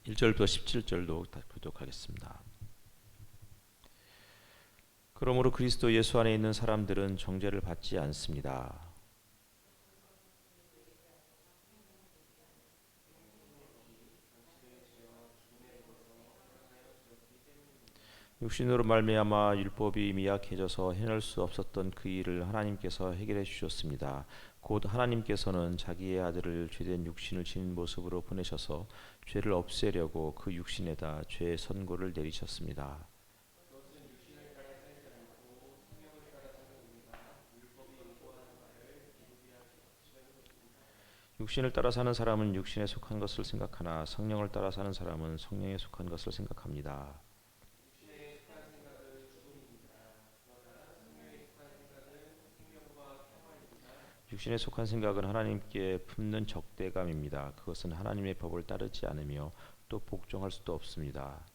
1절부터 17절도 다 교독하겠습니다. 그러므로 그리스도 예수 안에 있는 사람들은 정죄를 받지 않습니다. 육신으로 말미암아 율법이 미약해져서 해낼 수 없었던 그 일을 하나님께서 해결해 주셨습니다. 곧 하나님께서는 자기의 아들을 죄된 육신을 지닌 모습으로 보내셔서 죄를 없애려고 그 육신에다 죄의 선고를 내리셨습니다. 육신을 따라 사는 사람은 육신에 속한 것을 생각하나 성령을 따라 사는 사람은 성령에 속한 것을 생각합니다. 육신에 속한 생각은 하나님께 품는 적대감입니다. 그것은 하나님의 법을 따르지 않으며 또 복종할 수도 없습니다.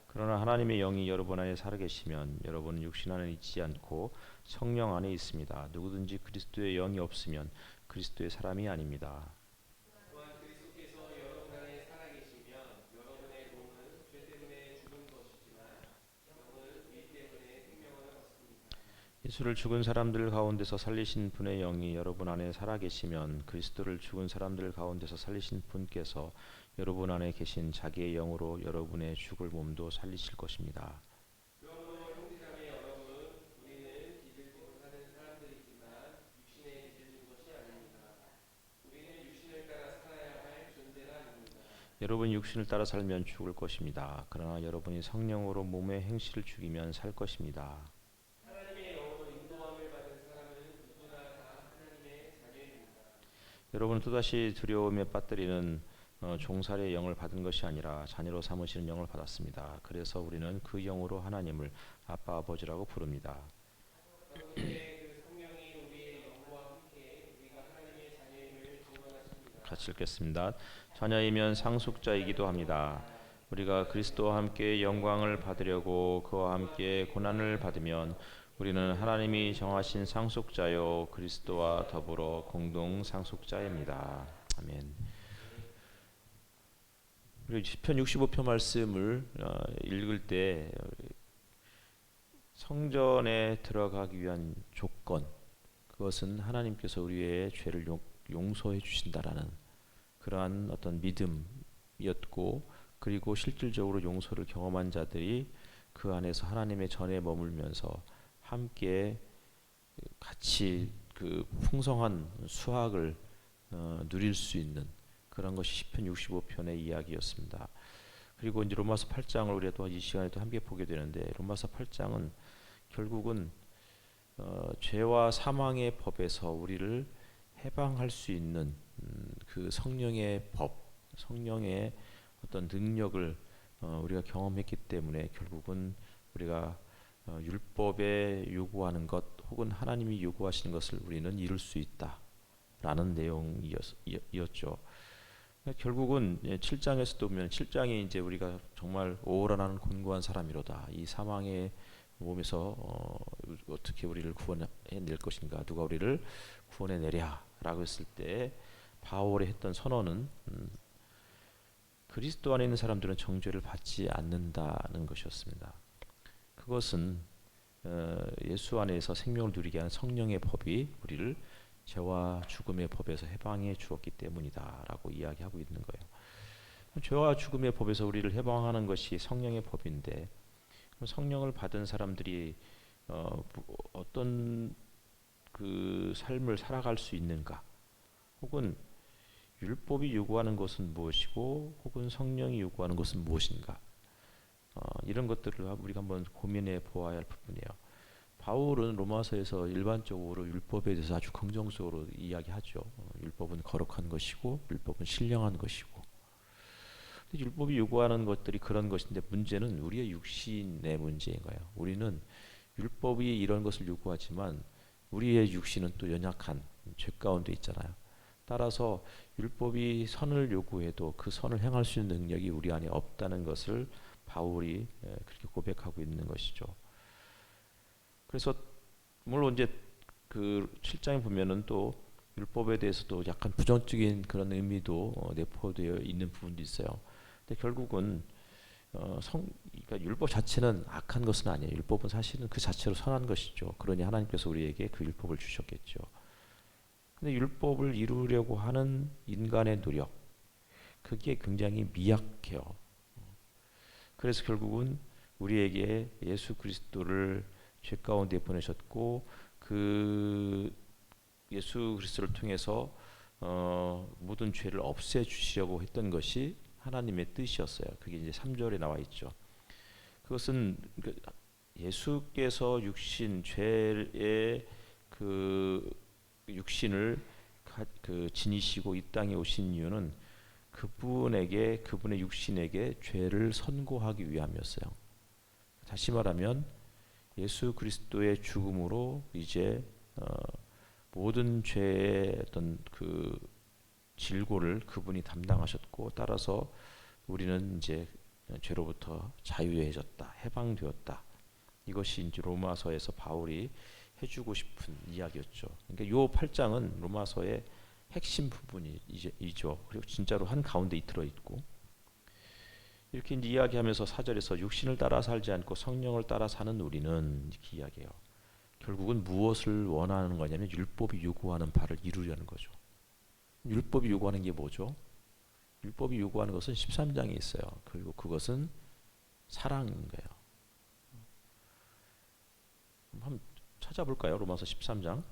그러나 하나님의 영이 여러분 안에 살아계시면 여러분은 육신 안에 있지 않고 성령 안에 있습니다. 누구든지 그리스도의 영이 없으면 그리스도의 사람이 아닙니다. 예수를 죽은 사람들 가운데서 살리신 분의 영이 여러분 안에 살아계시면 그리스도를 죽은 사람들 가운데서 살리신 분께서 여러분 안에 계신 자기의 영으로 여러분의 죽을 몸도 살리실 것입니다. 여러분이 육신을 따라 살면 죽을 것입니다. 그러나 여러분이 성령으로 몸의 행실을 죽이면 살 것입니다. 여러분은 또다시 두려움에 빠뜨리는 종살이의 영을 받은 것이 아니라 자녀로 삼으시는 영을 받았습니다. 그래서 우리는 그 영으로 하나님을 아빠 아버지라고 부릅니다. 같이 읽겠습니다. 자녀이면 상속자이기도 합니다. 우리가 그리스도와 함께 영광을 받으려고 그와 함께 고난을 받으면 우리는 하나님이 정하신 상속자요 그리스도와 더불어 공동 상속자입니다. 아멘. 우리 시편 65편 말씀을 읽을 때 성전에 들어가기 위한 조건, 그것은 하나님께서 우리의 죄를 용서해 주신다라는 그러한 어떤 믿음이었고, 그리고 실질적으로 용서를 경험한 자들이 그 안에서 하나님의 전에 머물면서 함께 같이 그 풍성한 수확을 누릴 수 있는 그런 것이 시편 65편의 이야기였습니다. 그리고 이제 로마서 8장을 우리가 또 이 시간에 또 함께 보게 되는데, 로마서 8장은 결국은 죄와 사망의 법에서 우리를 해방할 수 있는 그 성령의 법, 성령의 어떤 능력을 우리가 경험했기 때문에 결국은 우리가 율법에 요구하는 것 혹은 하나님이 요구하시는 것을 우리는 이룰 수 있다라는 내용이었죠. 결국은 7장에서도 보면 7장에 이제 우리가 정말 오호라 하는 곤고한 사람이로다. 이 사망의 몸에서 어떻게 우리를 구원해낼 것인가, 누가 우리를 구원해내랴라고 했을 때 바울이 했던 선언은 그리스도 안에 있는 사람들은 정죄를 받지 않는다는 것이었습니다. 그것은 예수 안에서 생명을 누리게 하는 성령의 법이 우리를 죄와 죽음의 법에서 해방해 주었기 때문이다라고 이야기하고 있는 거예요. 죄와 죽음의 법에서 우리를 해방하는 것이 성령의 법인데, 성령을 받은 사람들이 어떤 그 삶을 살아갈 수 있는가, 혹은 율법이 요구하는 것은 무엇이고 혹은 성령이 요구하는 것은 무엇인가, 이런 것들을 우리가 한번 고민해 보아야 할 부분이에요. 바울은 로마서에서 일반적으로 율법에 대해서 아주 긍정적으로 이야기하죠. 율법은 거룩한 것이고 율법은 신령한 것이고. 근데 율법이 요구하는 것들이 그런 것인데, 문제는 우리의 육신의 문제인 거예요. 우리는 율법이 이런 것을 요구하지만 우리의 육신은 또 연약한 죄 가운데 있잖아요. 따라서 율법이 선을 요구해도 그 선을 행할 수 있는 능력이 우리 안에 없다는 것을 바울이 그렇게 고백하고 있는 것이죠. 그래서 물론 이제 그 7장에 보면은 또 율법에 대해서도 약간 부정적인 그런 의미도 내포되어 있는 부분도 있어요. 근데 결국은 그러니까 율법 자체는 악한 것은 아니에요. 율법은 사실은 그 자체로 선한 것이죠. 그러니 하나님께서 우리에게 그 율법을 주셨겠죠. 근데 율법을 이루려고 하는 인간의 노력, 그게 굉장히 미약해요. 그래서 결국은 우리에게 예수 그리스도를 죄 가운데 보내셨고 그 예수 그리스도를 통해서 모든 죄를 없애 주시려고 했던 것이 하나님의 뜻이었어요. 그게 이제 3절에 나와 있죠. 그것은 예수께서 육신 죄의 그 육신을 지니시고 이 땅에 오신 이유는 그분의 육신에게 죄를 선고하기 위함이었어요. 다시 말하면 예수 그리스도의 죽음으로 이제 모든 죄의 어떤 그 질고를 그분이 담당하셨고, 따라서 우리는 이제 죄로부터 자유해졌다, 해방되었다. 이것이 이제 로마서에서 바울이 해주고 싶은 이야기였죠. 그러니까 요 8장은 로마서의 핵심 부분이죠. 그리고 진짜로 한 가운데 들어 있고, 이렇게 이제 이야기하면서 4절에서 육신을 따라 살지 않고 성령을 따라 사는 우리는 이렇게 이야기해요. 결국은 무엇을 원하는 거냐면 율법이 요구하는 바를 이루려는 거죠. 율법이 요구하는 게 뭐죠? 율법이 요구하는 것은 13장에 있어요. 그리고 그것은 사랑인 거예요. 한번 찾아볼까요? 로마서 13장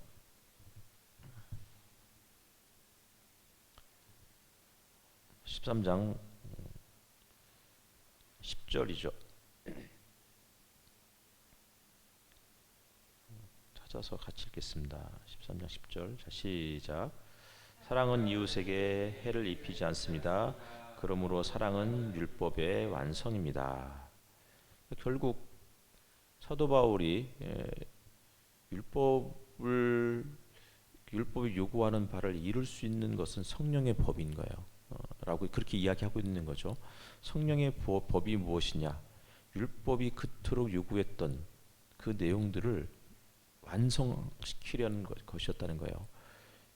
13장 10절이죠. 찾아서 같이 읽겠습니다. 13장 10절. 자, 시작. 사랑은 이웃에게 해를 입히지 않습니다. 그러므로 사랑은 율법의 완성입니다. 결국 사도 바울이 율법이 요구하는 바를 이룰 수 있는 것은 성령의 법인 거예요. 라고 그렇게 이야기하고 있는 거죠. 성령의 법이 무엇이냐? 율법이 그토록 요구했던 그 내용들을 완성시키려는 것이었다는 거예요.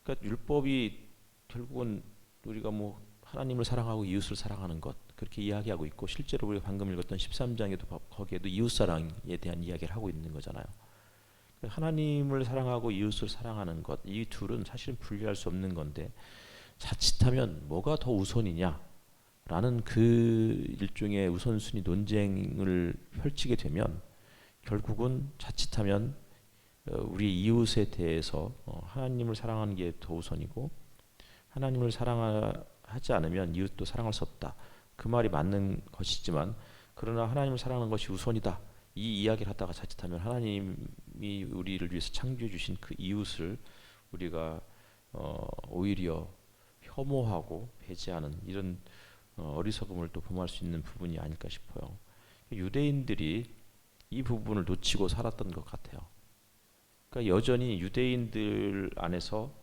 그러니까 율법이 결국은 우리가 뭐 하나님을 사랑하고 이웃을 사랑하는 것, 그렇게 이야기하고 있고, 실제로 우리가 방금 읽었던 13장에도 거기에도 이웃 사랑에 대한 이야기를 하고 있는 거잖아요. 하나님을 사랑하고 이웃을 사랑하는 것, 이 둘은 사실은 분리할 수 없는 건데, 자칫하면 뭐가 더 우선이냐라는 그 일종의 우선순위 논쟁을 펼치게 되면 결국은 자칫하면 우리 이웃에 대해서 하나님을 사랑하는 게 더 우선이고, 하나님을 사랑하지 않으면 이웃도 사랑할 수 없다. 그 말이 맞는 것이지만, 그러나 하나님을 사랑하는 것이 우선이다. 이 이야기를 하다가 자칫하면 하나님이 우리를 위해서 창조해 주신 그 이웃을 우리가 오히려 혐오하고 배제하는 이런 어리석음을 또 범할 수 있는 부분이 아닐까 싶어요. 유대인들이 이 부분을 놓치고 살았던 것 같아요. 그러니까 여전히 유대인들 안에서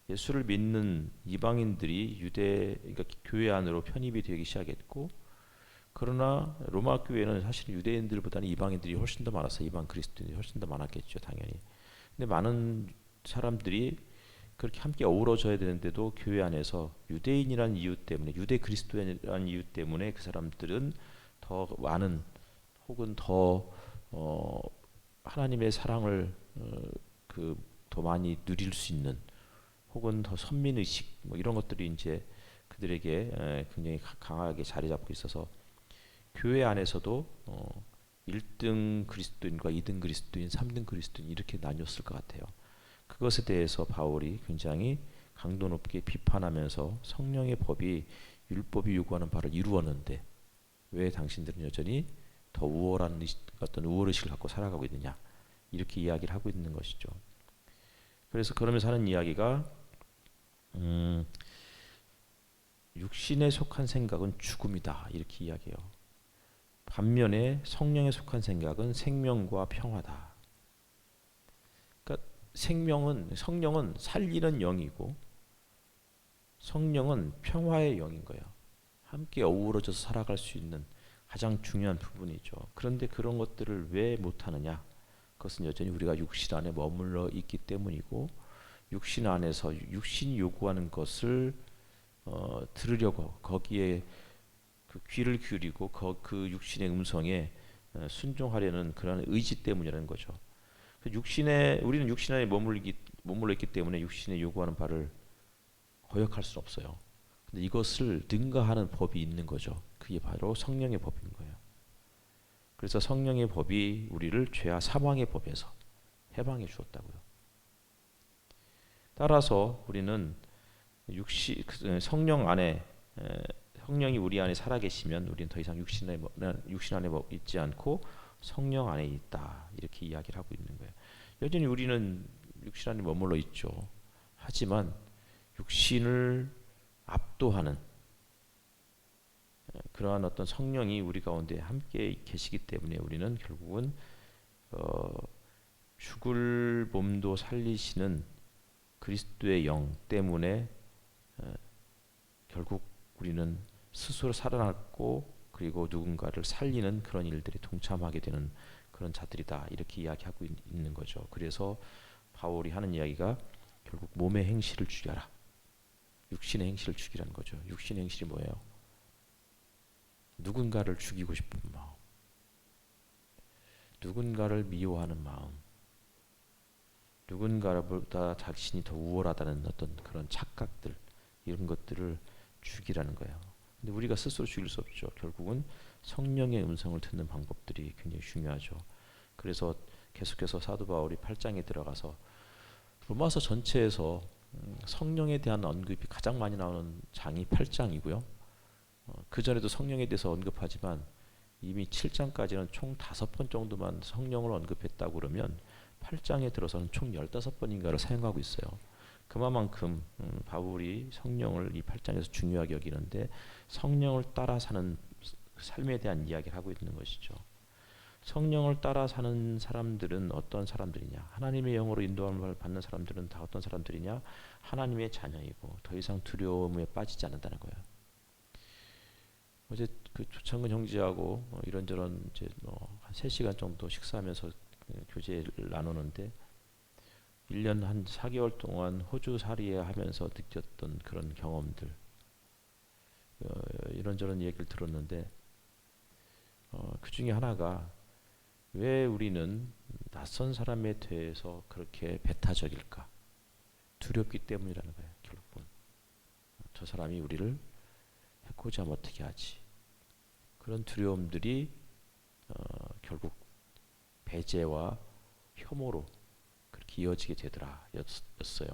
예수를 믿는 이방인들이 그러니까 교회 안으로 편입이 되기 시작했고, 그러나 로마 교회는 사실 유대인들보다는 이방인들이 훨씬 더 많았어요. 이방 그리스도인이 훨씬 더 많았겠죠, 당연히. 근데 많은 사람들이 그렇게 함께 어우러져야 되는데도 교회 안에서 유대인이라는 이유 때문에, 유대 그리스도인이라는 이유 때문에 그 사람들은 더 많은 혹은 더 하나님의 사랑을 더 많이 누릴 수 있는, 혹은 더 선민의식 뭐 이런 것들이 이제 그들에게 굉장히 강하게 자리 잡고 있어서 교회 안에서도 1등 그리스도인과 2등 그리스도인, 3등 그리스도인 이렇게 나뉘었을 것 같아요. 그것에 대해서 바울이 굉장히 강도 높게 비판하면서 성령의 법이 율법이 요구하는 바를 이루었는데 왜 당신들은 여전히 더 우월한 어떤 우월의식을 갖고 살아가고 있느냐, 이렇게 이야기를 하고 있는 것이죠. 그래서 그러면서 하는 이야기가 육신에 속한 생각은 죽음이다, 이렇게 이야기해요. 반면에 성령에 속한 생각은 생명과 평화다. 그러니까 성령은 살리는 영이고 성령은 평화의 영인 거예요. 함께 어우러져서 살아갈 수 있는 가장 중요한 부분이죠. 그런데 그런 것들을 왜 못하느냐? 그것은 여전히 우리가 육신 안에 머물러 있기 때문이고, 육신 안에서 육신이 요구하는 것을 들으려고 거기에 그 귀를 기울이고 그 육신의 음성에 순종하려는 그런 의지 때문이라는 거죠. 우리는 육신 안에 머물러 있기 때문에 육신에 요구하는 바를 거역할 수 없어요. 근데 이것을 능가하는 법이 있는 거죠. 그게 바로 성령의 법인 거예요. 그래서 성령의 법이 우리를 죄와 사망의 법에서 해방해 주었다고요. 따라서 우리는 성령 안에 성령이 우리 안에 살아계시면 우리는 더 이상 육신 안에 있지 않고 성령 안에 있다, 이렇게 이야기를 하고 있는 거예요. 여전히 우리는 육신 안에 머물러 있죠. 하지만 육신을 압도하는 그러한 어떤 성령이 우리 가운데 함께 계시기 때문에 우리는 결국은 죽을 몸도 살리시는 그리스도의 영 때문에 결국 우리는 스스로 살아났고 그리고 누군가를 살리는 그런 일들에 동참하게 되는 그런 자들이다, 이렇게 이야기하고 있는 거죠. 그래서 바울이 하는 이야기가 결국 몸의 행실을 죽여라, 육신의 행실을 죽이라는 거죠. 육신의 행실이 뭐예요? 누군가를 죽이고 싶은 마음, 누군가를 미워하는 마음, 누군가보다 자신이 더 우월하다는 어떤 그런 착각들, 이런 것들을 죽이라는 거예요. 근데 우리가 스스로 죽일 수 없죠. 결국은 성령의 음성을 듣는 방법들이 굉장히 중요하죠. 그래서 계속해서 사도 바울이 8장에 들어가서 로마서 전체에서 성령에 대한 언급이 가장 많이 나오는 장이 8장이고요. 그 전에도 성령에 대해서 언급하지만 이미 7장까지는 총 5번 정도만 성령을 언급했다고 그러면 8장에 들어서는 총 15번인가를 사용하고 있어요. 그만큼 바울이 성령을 이 8장에서 중요하게 여기는데 성령을 따라 사는 삶에 대한 이야기를 하고 있는 것이죠. 성령을 따라 사는 사람들은 어떤 사람들이냐? 하나님의 영으로 인도함을 받는 사람들은 다 어떤 사람들이냐? 하나님의 자녀이고 더 이상 두려움에 빠지지 않는다는 거예요. 어제 그 조창근 형제하고 이런저런 이제 한 3시간 정도 식사하면서 교제를 나누는데 1년 한 4개월 동안 호주 살이에 하면서 느꼈던 그런 경험들, 이런저런 얘기를 들었는데 그 중에 하나가 왜 우리는 낯선 사람에 대해서 그렇게 배타적일까? 두렵기 때문이라는 거예요. 결국은 저 사람이 우리를 해코지 하면 어떻게 하지? 그런 두려움들이 결국 배제와 혐오로 그렇게 이어지게 되더라 였어요.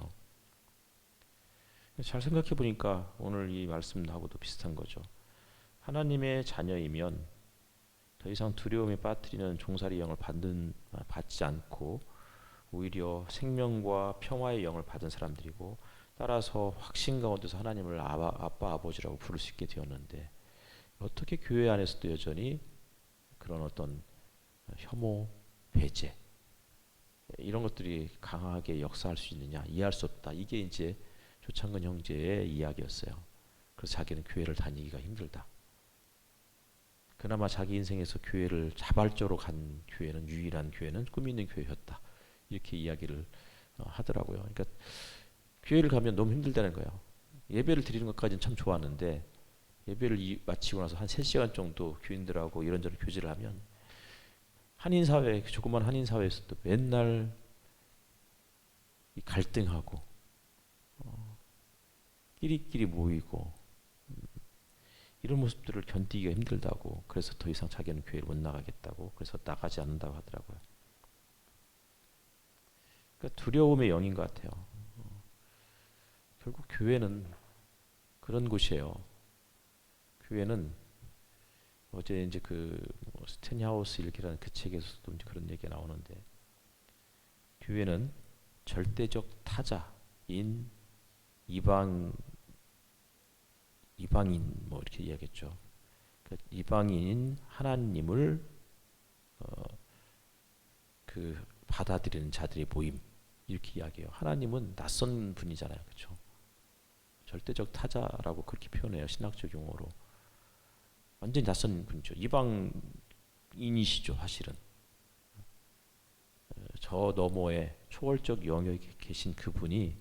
잘 생각해 보니까 오늘 이 말씀하고도 비슷한 거죠. 하나님의 자녀이면 더 이상 두려움에 빠뜨리는 종살이 영을 받지 않고 오히려 생명과 평화의 영을 받은 사람들이고, 따라서 확신 가운데서 하나님을 아빠 아버지라고 부를 수 있게 되었는데 어떻게 교회 안에서도 여전히 그런 어떤 혐오, 배제, 이런 것들이 강하게 역사할 수 있느냐, 이해할 수 없다. 이게 이제 조창근 형제의 이야기였어요. 그래서 자기는 교회를 다니기가 힘들다. 그나마 자기 인생에서 교회를 자발적으로 간 교회는, 유일한 교회는 꿈 있는 교회였다, 이렇게 이야기를 하더라고요. 그러니까 교회를 가면 너무 힘들다는 거예요. 예배를 드리는 것까지는 참 좋았는데 예배를 마치고 나서 한 3시간 정도 교인들하고 이런저런 교제를 하면 한인사회, 조그만 한인사회에서도 맨날 이 갈등하고 끼리끼리 모이고 이런 모습들을 견디기가 힘들다고, 그래서 더 이상 자기는 교회를 못 나가겠다고, 그래서 나가지 않는다고 하더라고요. 그러니까 두려움의 영인 것 같아요. 결국 교회는 그런 곳이에요. 교회는 어제 이제 스탠하우스 일기라는 그 책에서도 이제 그런 얘기가 나오는데, 교회는 절대적 타자인 이방인 뭐 이렇게 이야기했죠. 그러니까 이방인인 하나님을 받아들이는 자들의 모임, 이렇게 이야기해요. 하나님은 낯선 분이잖아요, 그렇죠? 절대적 타자라고 그렇게 표현해요, 신학적 용어로. 완전히 낯선 분이죠. 이방인이시죠, 사실은. 저 너머에 초월적 영역에 계신 그분이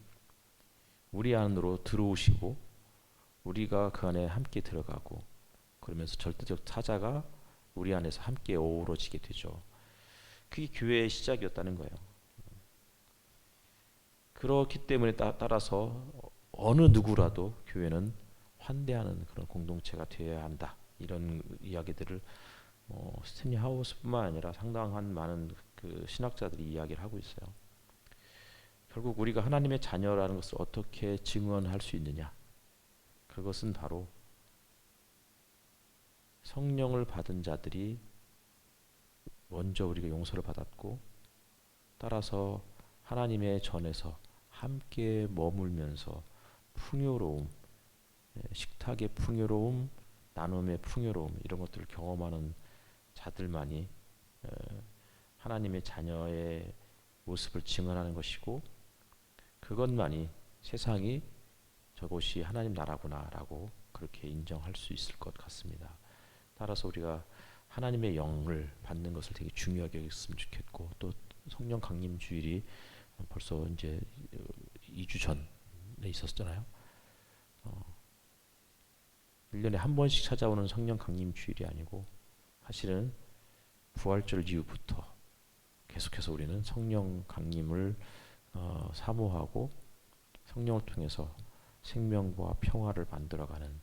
우리 안으로 들어오시고 우리가 그 안에 함께 들어가고 그러면서 절대적 사자가 우리 안에서 함께 어우러지게 되죠. 그게 교회의 시작이었다는 거예요. 그렇기 때문에 따라서 어느 누구라도 교회는 환대하는 그런 공동체가 되어야 한다. 이런 이야기들을 스탠리 하우스뿐만 아니라 상당한 많은 그 신학자들이 이야기를 하고 있어요. 결국 우리가 하나님의 자녀라는 것을 어떻게 증언할 수 있느냐? 그것은 바로 성령을 받은 자들이 먼저 우리가 용서를 받았고 따라서 하나님의 전에서 함께 머물면서 풍요로움, 식탁의 풍요로움, 나눔의 풍요로움 이런 것들을 경험하는 자들만이 하나님의 자녀의 모습을 증언하는 것이고 그것만이 세상이 저곳이 하나님 나라구나라고 그렇게 인정할 수 있을 것 같습니다. 따라서 우리가 하나님의 영을 받는 것을 되게 중요하게 여겼으면 좋겠고 또 성령 강림 주일이 벌써 이제 2주 전에 있었잖아요. 1년에 한 번씩 찾아오는 성령 강림 주일이 아니고 사실은 부활절 이후부터 계속해서 우리는 성령 강림을 사모하고 성령을 통해서 생명과 평화를 만들어가는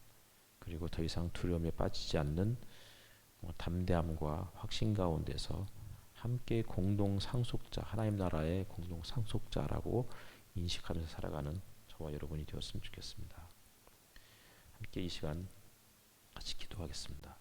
그리고 더 이상 두려움에 빠지지 않는 담대함과 확신 가운데서 함께 공동 상속자 하나님 나라의 공동 상속자라고 인식하면서 살아가는 저와 여러분이 되었으면 좋겠습니다. 함께 이 시간 같이 기도하겠습니다.